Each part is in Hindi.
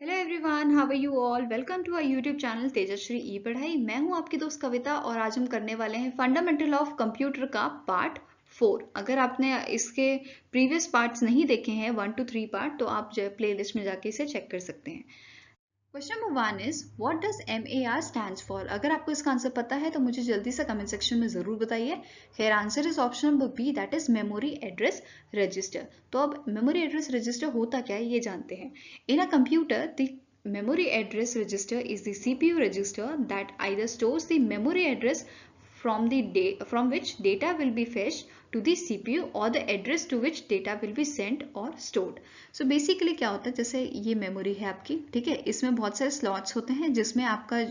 Hello everyone, how are you all. Welcome to our YouTube channel Tejashree e पढ़ाई। मैं हूं आपकी दोस्त कविता और आज हम करने वाले हैं फंडामेंटल ऑफ कंप्यूटर का पार्ट 4। अगर आपने इसके प्रीवियस पार्ट्स नहीं देखे हैं 1 to 3 पार्ट, तो आप जो प्ले लिस्ट में जाके इसे चेक कर सकते हैं। Question number 1 is what does MAR stands for. अगर आपको इसका आंसर पता है तो मुझे जल्दी से कमेंट सेक्शन में जरूर बताइए। Here answer is option number B, that is memory address register. तो अब मेमोरी एड्रेस रजिस्टर होता क्या है ये जानते हैं। In a computer the memory address register is the CPU register that either stores the memory address from which data will be fetched to the CPU or the address to which data will be sent or stored. So basically क्या होता है, जैसे ये मेमोरी है आपकी, ठीक है, इसमें बहुत सारे स्लॉट्स होते हैं जिसमें आपका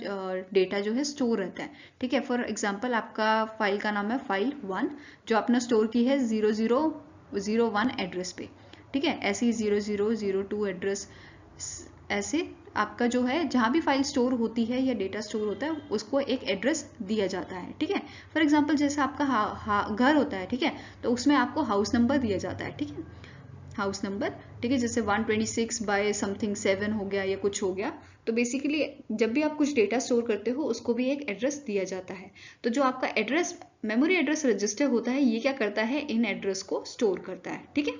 डेटा जो है स्टोर रहता है। ठीक है, फॉर एग्जांपल आपका फाइल का नाम है फाइल 1 जो आपने स्टोर की है 0001 एड्रेस पे। ठीक है, ऐसे ही 0002 एड्रेस, ऐसे आपका जो है जहाँ भी फाइल स्टोर होती है या डेटा स्टोर होता है उसको एक एड्रेस दिया जाता है। ठीक है, फॉर एग्जांपल जैसे आपका घर होता है, ठीक है, तो उसमें आपको हाउस नंबर दिया जाता है। ठीक है, हाउस नंबर, ठीक है, जैसे 126 बाय समथिंग 7 हो गया या कुछ हो गया। तो बेसिकली जब भी आप कुछ डेटा स्टोर करते हो उसको भी एक एड्रेस दिया जाता है। तो जो आपका एड्रेस मेमोरी एड्रेस रजिस्टर होता है ये क्या करता है, इन एड्रेस को स्टोर करता है। ठीक है,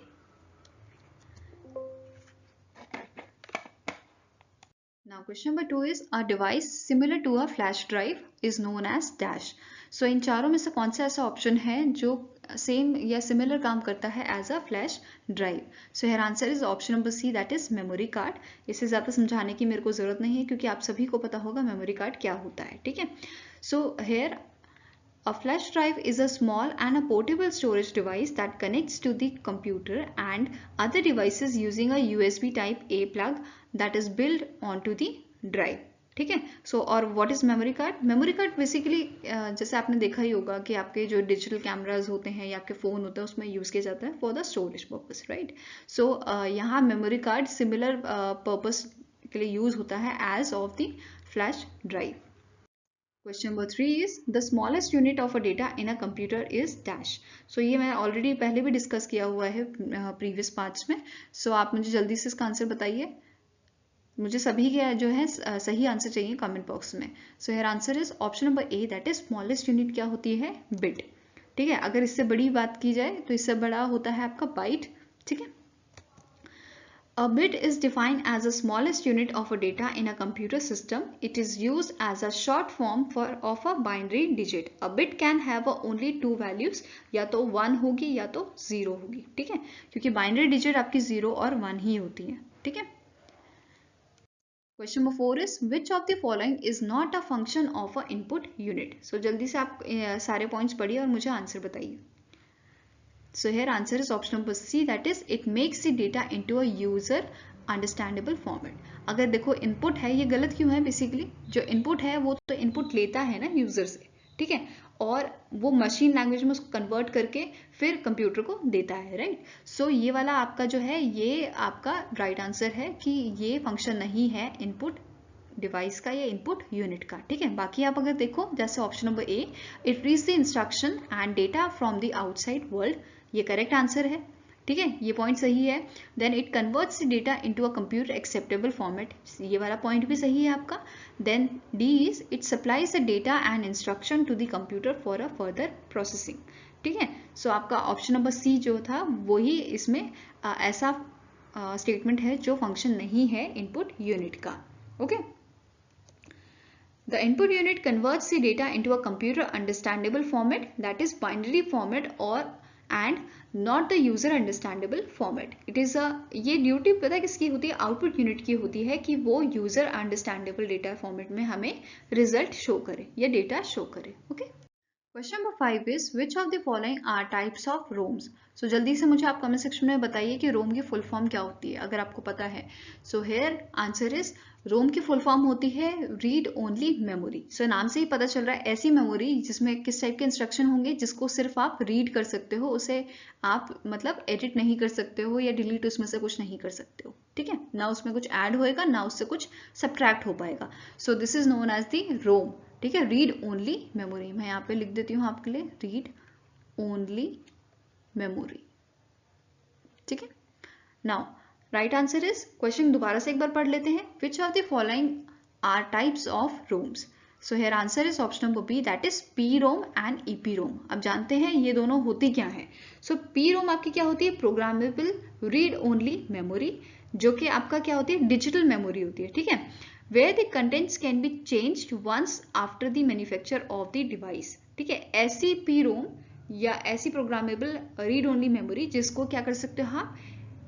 now question number 2 is a device similar to a flash drive is known as dash. So इन चारों में से कौन सा ऐसा ऑप्शन है जो सेम या सिमिलर काम करता है as a flash drive. So here answer is option number C, that is memory card. इसे ज़्यादा समझाने की मेरे को ज़रूरत नहीं है क्योंकि आप सभी को पता होगा मेमोरी कार्ड क्या होता है। ठीक है, so hair a flash drive is a small and a portable storage device that connects to the computer and other devices using a USB type A plug that is built onto the drive. ठीक है, सो और what is memory card. Memory card basically जैसे आपने देखा ही होगा कि आपके जो डिजिटल कैमराज होते हैं या आपके फ़ोन होता है उसमें यूज़ किया जाता है for the storage purpose, right. So यहाँ मेमोरी कार्ड सिमिलर पर्पस के लिए यूज़ होता है as of the flash drive. Question number 3 is the smallest unit of a data in a computer is dash. So ये मैं ऑलरेडी पहले भी डिस्कस किया हुआ है प्रीवियस पार्ट्स में। सो आप मुझे जल्दी से इसका आंसर बताइए। मुझे सभी के जो है सही आंसर चाहिए कमेंट बॉक्स में। सो here answer is option number A, that is smallest unit क्या होती है, बिट। ठीक है, अगर इससे बड़ी बात की जाए तो इससे बड़ा होता है आपका बाइट। ठीक है, a bit is defined as the smallest unit of a data in a computer system. It is used as a short form of a binary digit. A bit can have only two values, या तो 1 होगी या तो 0 होगी। ठीक है, क्योंकि बाइनरी डिजिट आपकी 0 और 1 ही होती है। ठीक है, question number 4 is which of the following is not a function of a input unit. So जल्दी से आप सारे पॉइंट्स पढ़िए और मुझे आंसर बताइए। So here answer is option number C, that is it makes the data into a user understandable format. अगर देखो इनपुट है, ये गलत क्यों है, बेसिकली जो इनपुट है वो तो इनपुट लेता है ना यूजर से, ठीक है, और वो मशीन लैंग्वेज में उसको कन्वर्ट करके फिर कंप्यूटर को देता है, राइट। सो ये वाला आपका जो है ये आपका राइट आंसर है कि ये फंक्शन नहीं है इनपुट डिवाइस का या इनपुट यूनिट का। ठीक है, बाकी आप अगर देखो जैसे option number A, it reads the instruction and data from the outside world, ये करेक्ट आंसर है। ठीक है, ये पॉइंट सही है। Then it converts the data into a computer acceptable format, ये वाला पॉइंट भी सही है आपका। Then D is it supplies the data and instruction to the computer for a further processing. ठीक है, सो आपका ऑप्शन नंबर सी जो था वही इसमें ऐसा स्टेटमेंट है जो फंक्शन नहीं है इनपुट यूनिट का। Okay, the input unit converts the data into a computer understandable format, that is binary format, or and not the user understandable format. It is a ये ड्यूटी पता है किसकी होती है, आउटपुट यूनिट की होती है कि वो यूजर अंडरस्टैंडेबल डेटा फॉर्मेट में हमें रिजल्ट शो करे या डेटा शो करे। Okay, question number 5 is which of the following are types of ROMs. So जल्दी से मुझे आप कमेंट सेक्शन में बताइए कि रोम की फुल फॉर्म क्या होती है अगर आपको पता है। सो हेयर आंसर इज रोम की फुल फॉर्म होती है रीड ओनली मेमोरी। सो नाम से ही पता चल रहा है ऐसी मेमोरी जिसमें किस टाइप के इंस्ट्रक्शन होंगे जिसको सिर्फ आप रीड कर सकते हो, उसे आप मतलब एडिट नहीं कर सकते हो या डिलीट उसमें से कुछ नहीं कर सकते हो। ठीक है, ना उसमें कुछ ऐड होएगा ना उससे कुछ सब्ट्रैक्ट हो पाएगा। So this is known as the ROM. ठीक है, रीड ओनली मेमोरी, मैं यहाँ पे लिख देती हूँ आपके लिए रीड ओनली मेमोरी। ठीक है, now right answer is, question दोबारा से एक बार पढ़ लेते हैं, which of the following are types of ROMs. So here answer is option number B, that is PROM and EPROM. अब जानते हैं ये दोनों होती क्या है। सो पी रोम आपकी क्या होती है, प्रोग्रामेबल रीड ओनली मेमोरी, जो कि आपका क्या होती है, डिजिटल मेमोरी होती है, ठीक है, where the contents can be changed once after the manufacture of the device, ठीक है। ऐसी पी रोम या ऐसी प्रोग्रामेबल रीड ओनली मेमोरी जिसको क्या कर सकते हो आप,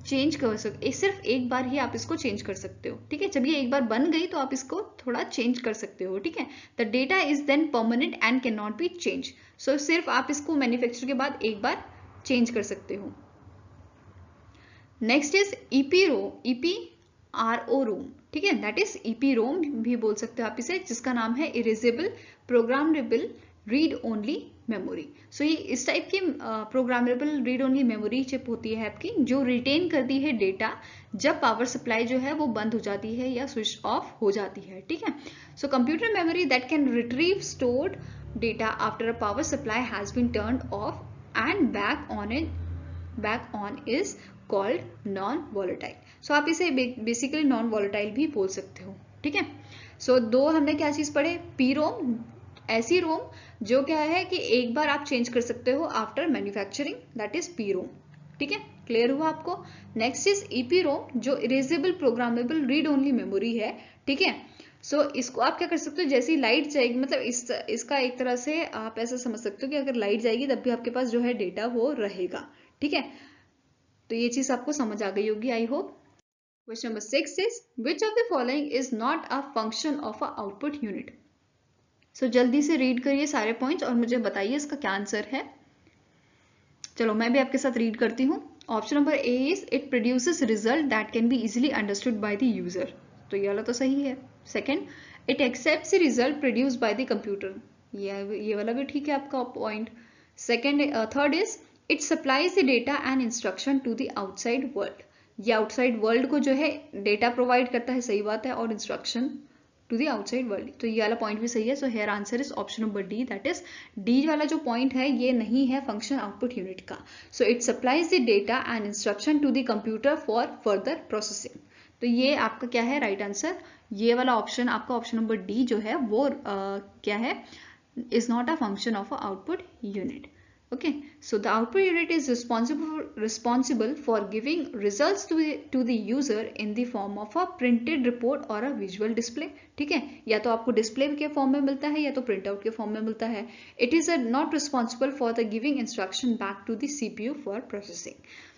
चेंज कर सकते, सिर्फ एक बार ही आप इसको चेंज कर सकते हो, ठीक है। जब ये एक बार बन गई तो आप इसको थोड़ा चेंज कर सकते हो, ठीक है। The data is then permanent and can not be change. So सिर्फ आप इसको मैन्युफैक्चर के बाद एक बार चेंज कर सकते हो। Next is EP R O ROM, ठीक है, दैट इज ईपी रोम भी बोल सकते हो आप इसे, जिसका नाम है erasable programmable read only memory. So ये इस टाइप की programmable read only memory chip होती है आपकी, जो रिटेन करती है डेटा जब पावर सप्लाई जो है वो बंद हो जाती है या स्विच ऑफ हो जाती है, ठीक है। So computer memory that can retrieve stored data after a power supply has been turned off and back on is called non volatile. So आप इसे बेसिकली नॉन वॉलेटाइल भी बोल सकते हो, ठीक है। सो दो हमने क्या चीज पढ़े, पी रोम ऐसी रोम जो क्या है कि एक बार आप चेंज कर सकते हो after manufacturing, that is P ROM, ठीक है, क्लियर हुआ आपको। नेक्स्ट इज ईपी रोम, जो erasable programmable read only memory है, ठीक है। सो इसको आप क्या कर सकते हो, जैसी लाइट जाएगी, मतलब इसका एक तरह से आप ऐसा समझ सकते हो कि अगर लाइट जाएगी तब भी आपके पास जो है डेटा वो रहेगा, ठीक है। तो ये चीज आपको समझ आ गई होगी, I hope. Question number 6 is, which of the following is not a function of a output unit. So जल्दी से रीड करिए सारे पॉइंट्स और मुझे बताइए इसका क्या आंसर है। चलो मैं भी आपके साथ रीड करती हूँ। Option number A is, it produces result that can be easily understood by the user, तो ये वाला तो सही है। Second, it accepts the result produced by the computer, ये वाला भी ठीक है आपका point. Second, third is, it supplies the data and instruction to the outside world, ये आउटसाइड वर्ल्ड को जो है डेटा प्रोवाइड करता है, सही बात है, और instruction to the outside world, तो ये वाला पॉइंट भी सही है। So here answer is option number D, that is D वाला जो पॉइंट है ये नहीं है फंक्शन आउटपुट यूनिट का। So it supplies the data and instruction to the computer for further processing, तो ये आपका क्या है राइट आंसर। ये वाला ऑप्शन आपका ऑप्शन नंबर डी जो है वो क्या है, is not a function of a output unit. Okay, so the output unit is responsible for giving results to the user in the form of a printed report or a visual display, ठीक है, या तो आपको डिस्प्ले के फॉर्म में मिलता है या तो प्रिंट आउट के फॉर्म में मिलता है। It is not responsible for the giving instruction back to the CPU for processing,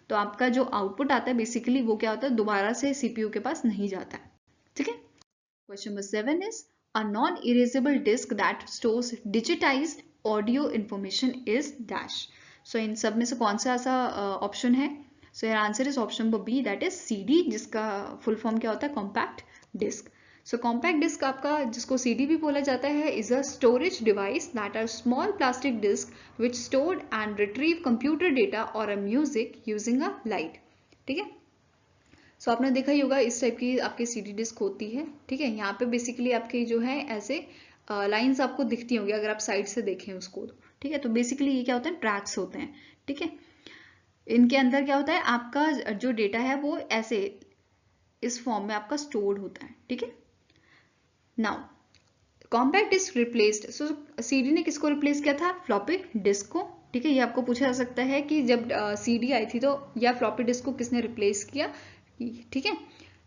तो आपका जो आउटपुट आता है बेसिकली वो क्या होता है, दोबारा से सीपीयू के पास नहीं जाता है, ठीक है। Question number 7 is, a non erasable disc that stores digitized audio information is dash. So इन सब में से कौन सा ऐसा ऑप्शन है। So your answer is option number B, that is CD, जिसका फुल फॉर्म क्या होता है, compact disc. So compact disc आपका, जिसको सीडी भी बोला जाता है, is a storage device that are small plastic disc which stored and retrieve computer data और अ म्यूजिक यूजिंग अ लाइट, ठीक है। सो आपने देखा ही होगा इस टाइप की आपकी सीडी डिस्क होती है, ठीक है। यहाँ पे बेसिकली आपकी जो है ऐसे लाइंस आपको दिखती होंगी अगर आप साइड से देखें उसको, ठीक है। तो बेसिकली ये क्या होता है, ट्रैक्स होते हैं, ठीक है। इनके अंदर क्या होता है, आपका जो डेटा है वो ऐसे इस फॉर्म में आपका स्टोर्ड होता है, ठीक है। नाउ कॉम्पैक्ट डिस्क रिप्लेस्ड, सो सीडी ने किसको रिप्लेस किया था, फ्लॉपी डिस्क को, ठीक है। ये आपको पूछा जा सकता है कि जब सीडी आई थी तो या फ्लॉपी डिस्क को किसने रिप्लेस किया, ठीक है।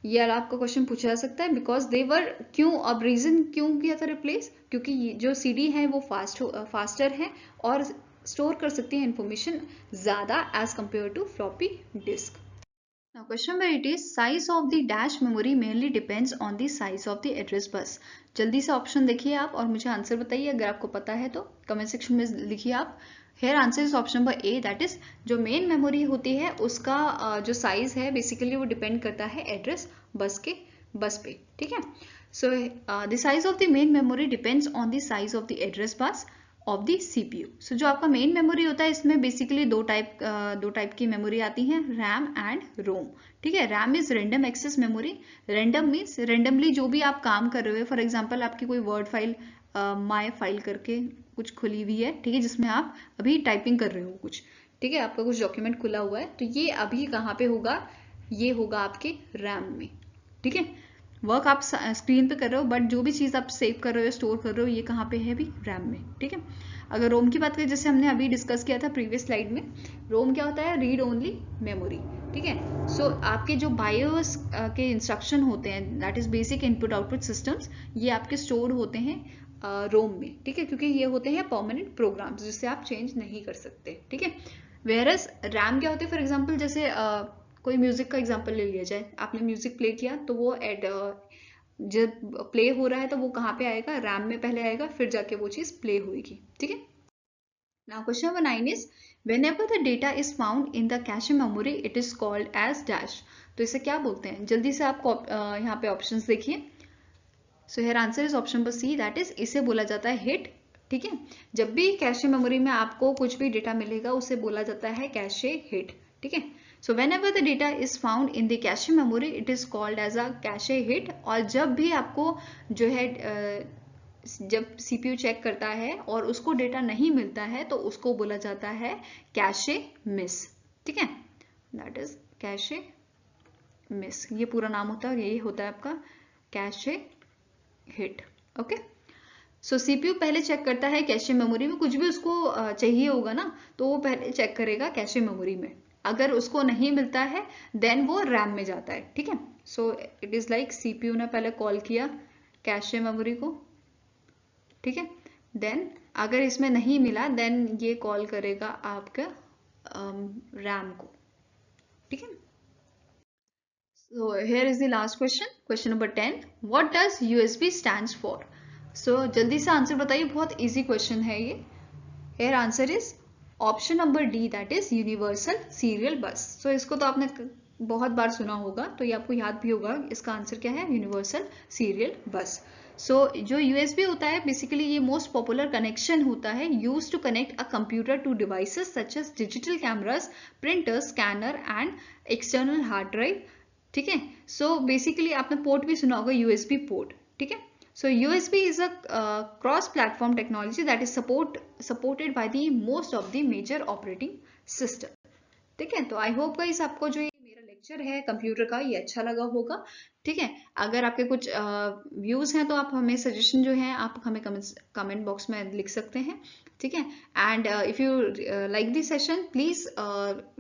ये आपका क्वेश्चन पूछा जा सकता है, बिकॉज दे वर, क्यों, अब रीजन क्यों किया था रिप्लेस, क्योंकि जो सीडी है वो फास्टर है और स्टोर कर सकती है इंफॉर्मेशन ज्यादा as compare to floppy disk. Now question number 8 is, size of the dash memory mainly depends on the size of the address bus। जल्दी से ऑप्शन देखिए आप और मुझे आंसर बताइए, अगर आपको पता है तो कमेंट सेक्शन में लिखिए आप। Hair answer is option number A, that is जो मेन मेमोरी होती है उसका जो साइज है बेसिकली वो डिपेंड करता है एड्रेस बस पे, ठीक है। So the size of the main memory depends on the size of the address bus of the CPU. So जो आपका मेन मेमोरी होता है इसमें बेसिकली दो टाइप की मेमोरी आती है, रैम एंड रोम, ठीक है। RAM is random access memory, random means randomly जो भी आप काम कर रहे हो, फॉर एग्जांपल आपकी कोई वर्ड फाइल माय फाइल करके कुछ खुली हुई है, ठीक है, जिसमें आप अभी टाइपिंग कर रहे हो कुछ, ठीक है, आपका कुछ डॉक्यूमेंट खुला हुआ है, तो ये अभी कहाँ पे होगा, ये होगा आपके रैम में। ठीक है, वर्क आप स्क्रीन पे कर रहे हो बट जो भी चीज़ आप सेव कर रहे हो या स्टोर कर रहे हो ये कहाँ पे है भी, रैम में। ठीक है, अगर रोम की बात करें जैसे हमने अभी डिस्कस किया था प्रीवियस स्लाइड में, रोम क्या होता है, रीड ओनली मेमोरी। ठीक है, सो आपके जो बायोस के इंस्ट्रक्शन होते हैं, that is basic input output systems, ये आपके स्टोर होते हैं रोम में। ठीक है, क्योंकि ये होते हैं परमानेंट प्रोग्राम्स जिससे आप चेंज नहीं कर सकते। ठीक है, वेयरएज रैम क्या होते हैं, फॉर एग्जाम्पल जैसे कोई म्यूजिक का एग्जाम्पल ले लिया जाए, आपने म्यूजिक प्ले किया तो वो जब प्ले हो रहा है तो वो कहाँ पे आएगा, रैम में पहले आएगा, फिर जाके वो चीज प्ले होगी। ठीक है, now question number 9 is whenever the data is found in the cache memory it is called as dash। तो इसे क्या बोलते हैं, जल्दी से आप यहाँ पे ऑप्शंस देखिए। So here answer is option number C, that is इसे बोला जाता है हिट। ठीक है, जब भी कैशे मेमोरी में आपको कुछ भी डेटा मिलेगा उसे बोला जाता है कैशे हिट। ठीक है, सो whenever the data is found in the cache memory it is called as a cache hit। और जब भी आपको जो है जब सीपीयू चेक करता है और उसको डेटा नहीं मिलता है तो उसको बोला जाता है कैशे मिस। ठीक है, दैट इज कैशे मिस, ये पूरा नाम होता है, यही होता है आपका कैशे हिट। ओके, सो सीपीयू पहले चेक करता है कैशे मेमोरी में, कुछ भी उसको चाहिए होगा ना तो वो पहले चेक करेगा कैशे मेमोरी में, अगर उसको नहीं मिलता है देन वो रैम में जाता है। ठीक है, so it is like CPU ने पहले कॉल किया कैशे मेमोरी को। ठीक है, देन अगर इसमें नहीं मिला देन ये कॉल करेगा आपका रैम को। ठीक है, so here is the last question number 10, what does USB stands for। so जल्दी से आंसर बताइए, बहुत इजी क्वेश्चन है ये। here answer is option number D, that is universal serial bus. So इसको तो आपने बहुत बार सुना होगा तो ये आपको याद भी होगा, इसका आंसर क्या है, यूनिवर्सल सीरियल बस। सो जो USB होता है बेसिकली ये मोस्ट पॉपुलर कनेक्शन होता है use to connect a computer to devices such as digital cameras, printer, scanner and external hard drive. ठीक है, सो बेसिकली आपने पोर्ट भी सुना होगा, USB पोर्ट। ठीक है, so USB is a cross platform technology that is supported by the most of the major operating system। ठीक है, तो आई होप गाइस आपको जो ये मेरा लेक्चर है कंप्यूटर का ये अच्छा लगा होगा। ठीक है, अगर आपके कुछ व्यूज हैं तो आप हमें सजेशन जो है आप हमें कमेंट बॉक्स में लिख सकते हैं। ठीक है, and if you like this session please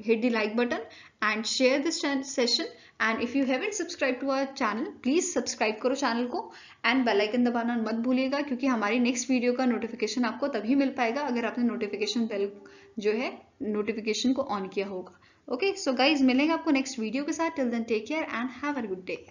hit the like button and share this session, and if you haven't subscribe to our channel please subscribe करो चैनल को, एंड बेल आइकन दबाना मत भूलिएगा क्योंकि हमारी नेक्स्ट वीडियो का नोटिफिकेशन आपको तभी मिल पाएगा अगर आपने नोटिफिकेशन बेल जो है नोटिफिकेशन को ऑन किया होगा। ओके, सो गाइज मिलेंगे आपको नेक्स्ट वीडियो के साथ, till then take care and have a good day.